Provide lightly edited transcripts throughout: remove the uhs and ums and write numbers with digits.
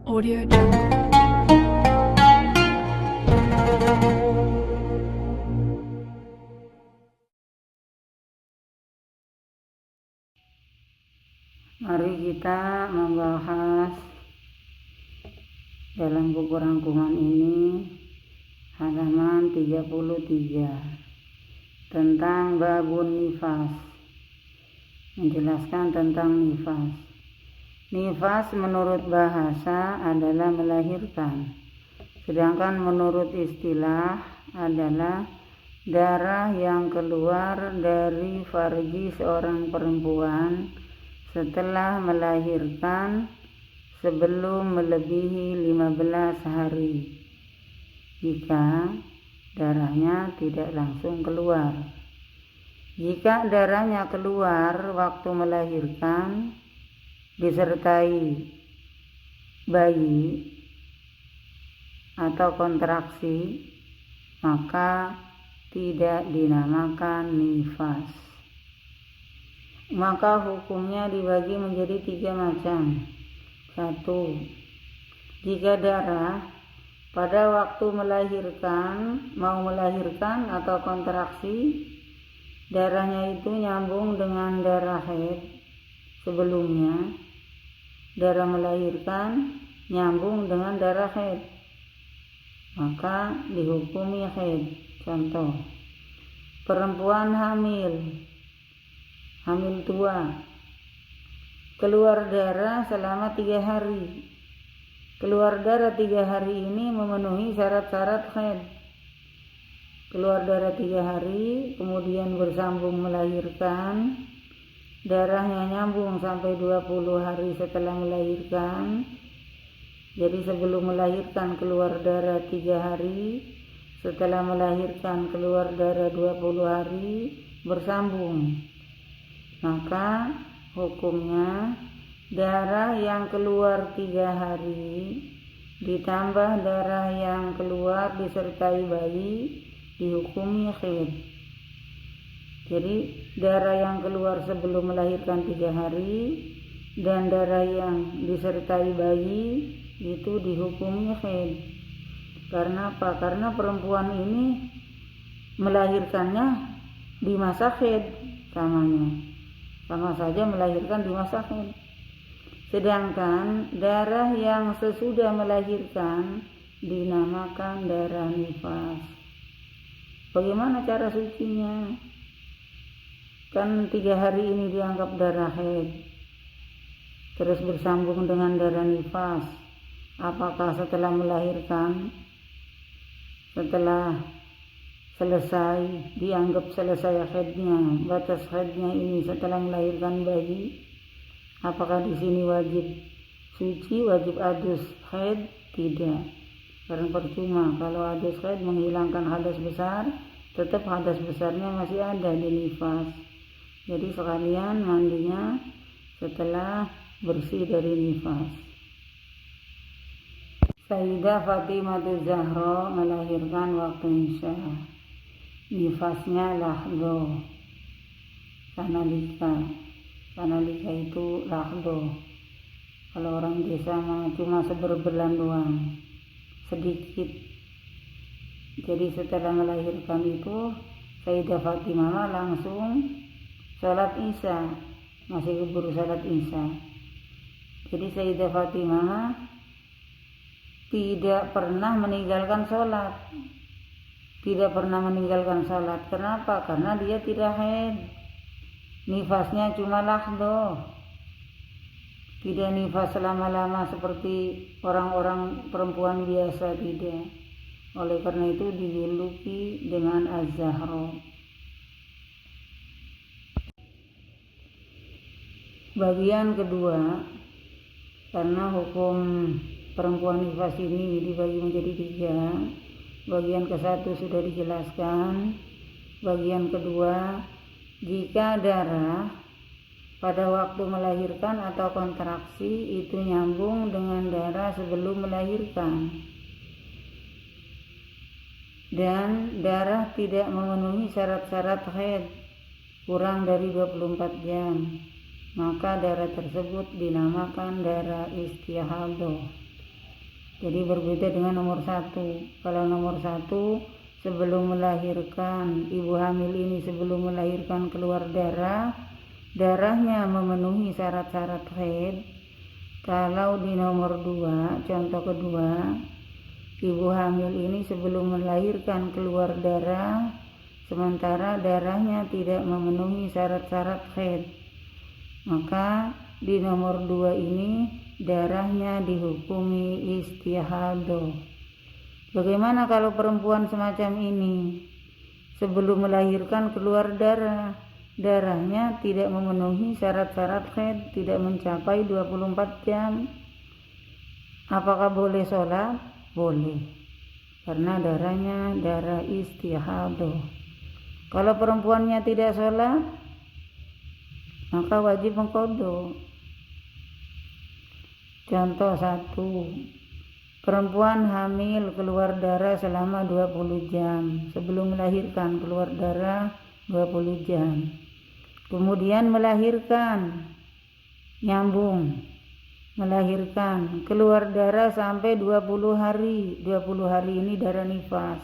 Audio Jungle. Mari kita membahas dalam buku rangkuman ini halaman 33 tentang babun nifas, menjelaskan tentang nifas. Nifas menurut bahasa adalah melahirkan, sedangkan menurut istilah adalah darah yang keluar dari farji seorang perempuan setelah melahirkan sebelum melebihi 15 hari, jika darahnya tidak langsung keluar. Jika darahnya keluar waktu melahirkan disertai bayi atau kontraksi, maka tidak dinamakan nifas. Maka hukumnya dibagi menjadi 3 macam. 1. Jika darah pada waktu mau melahirkan atau kontraksi, darahnya itu nyambung dengan darah haid sebelumnya, darah melahirkan nyambung dengan darah haid, maka dihukumi haid. Contoh, perempuan hamil tua, keluar darah selama 3 hari. Keluar darah 3 hari ini memenuhi syarat-syarat haid. Keluar darah 3 hari, kemudian bersambung melahirkan, darahnya nyambung sampai 20 hari setelah melahirkan. Jadi sebelum melahirkan keluar darah 3 hari, setelah melahirkan keluar darah 20 hari, bersambung. Maka hukumnya darah yang keluar 3 hari ditambah darah yang keluar disertai bayi dihukumi haid. Jadi darah yang keluar sebelum melahirkan 3 hari dan darah yang disertai bayi itu dihukumi haid. Karena apa? Karena perempuan ini melahirkannya di masa haid, sama saja melahirkan di masa haid. Sedangkan darah yang sesudah melahirkan dinamakan darah nifas. Bagaimana cara sucinya? Kan 3 hari ini dianggap darah haid, terus bersambung dengan darah nifas. Apakah setelah melahirkan, setelah selesai, dianggap selesai haidnya, batas haidnya ini setelah melahirkan bayi, apakah di sini wajib suci, wajib adus haid? Tidak, karena percuma. Kalau adus haid menghilangkan hadas besar, tetap hadas besarnya masih ada di nifas. Jadi sekalian mandinya setelah bersih dari nifas. Sayyidah Fatimah Zahra melahirkan waktu Isya. Nifasnya lahdo, kanalika itu lahdo. Kalau orang desa cuma seberbelan doang, sedikit. Jadi setelah melahirkan itu Sayyidah Fatimah langsung salat Isya, masih keburu salat Isya. Jadi Sayyidah Fatimah tidak pernah meninggalkan sholat. Tidak pernah meninggalkan sholat. Kenapa? Karena dia tidak haid. Nifasnya cuma lahdo. Tidak nifas selama-lama seperti orang-orang perempuan biasa, tidak. Oleh karena itu dijuluki dengan Az-Zahra. Bagian kedua, karena hukum perempuan nifas ini dibagi menjadi 3. Bagian ke-1 sudah dijelaskan. Bagian kedua, jika darah pada waktu melahirkan atau kontraksi itu nyambung dengan darah sebelum melahirkan dan darah tidak memenuhi syarat-syarat haid kurang dari 24 jam, maka darah tersebut dinamakan darah istihadah. Jadi berbeda dengan nomor 1. Kalau nomor 1 sebelum melahirkan, ibu hamil ini sebelum melahirkan keluar darah, darahnya memenuhi syarat-syarat haid. Kalau di nomor 2, contoh kedua, ibu hamil ini sebelum melahirkan keluar darah, sementara darahnya tidak memenuhi syarat-syarat haid, maka di nomor 2 ini darahnya dihukumi istihadah. Bagaimana kalau perempuan semacam ini sebelum melahirkan keluar darah, darahnya tidak memenuhi syarat-syarat haid, tidak mencapai 24 jam, apakah boleh sholat? Boleh, karena darahnya darah istihadah. Kalau perempuannya tidak sholat, maka wajib mengqadha. Contoh 1, perempuan hamil keluar darah selama 20 jam, sebelum melahirkan keluar darah 20 jam, kemudian melahirkan, nyambung, melahirkan, keluar darah sampai 20 hari, 20 hari ini darah nifas,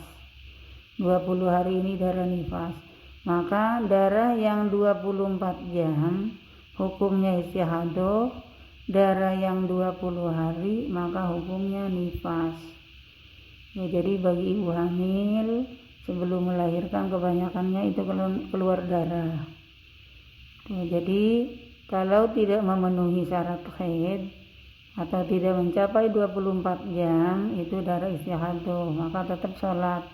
20 hari ini darah nifas, maka darah yang 24 jam hukumnya istihadah, darah yang 20 hari maka hukumnya nifas. Ya, jadi bagi ibu hamil sebelum melahirkan kebanyakannya itu keluar darah. Ya, jadi kalau tidak memenuhi syarat haid atau tidak mencapai 24 jam itu darah istihadah, maka tetap sholat.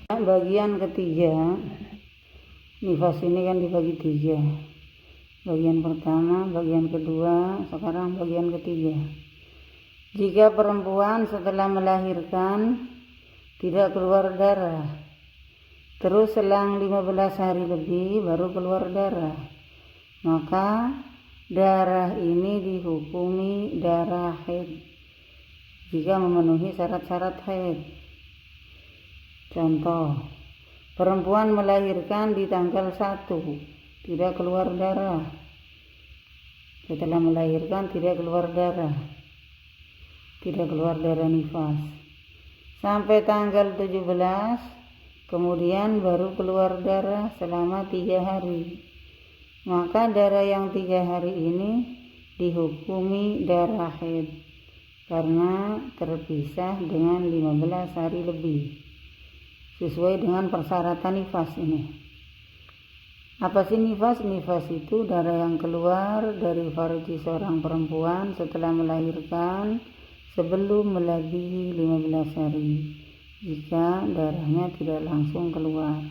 Bagian ketiga, nifas ini kan dibagi 3. Bagian pertama, bagian kedua, sekarang bagian ketiga. Jika perempuan setelah melahirkan tidak keluar darah, terus selang 15 hari lebih baru keluar darah, maka darah ini dihukumi darah haid jika memenuhi syarat-syarat haid. Contoh, perempuan melahirkan di tanggal 1, tidak keluar darah. Setelah melahirkan tidak keluar darah, tidak keluar darah nifas, sampai tanggal 17, kemudian baru keluar darah selama 3 hari, maka darah yang 3 hari ini dihukumi darah haid karena terpisah dengan 15 hari lebih, sesuai dengan persyaratan nifas ini. Apa sih nifas? Nifas itu darah yang keluar dari farji seorang perempuan setelah melahirkan sebelum melebihi 15 hari, jika darahnya tidak langsung keluar.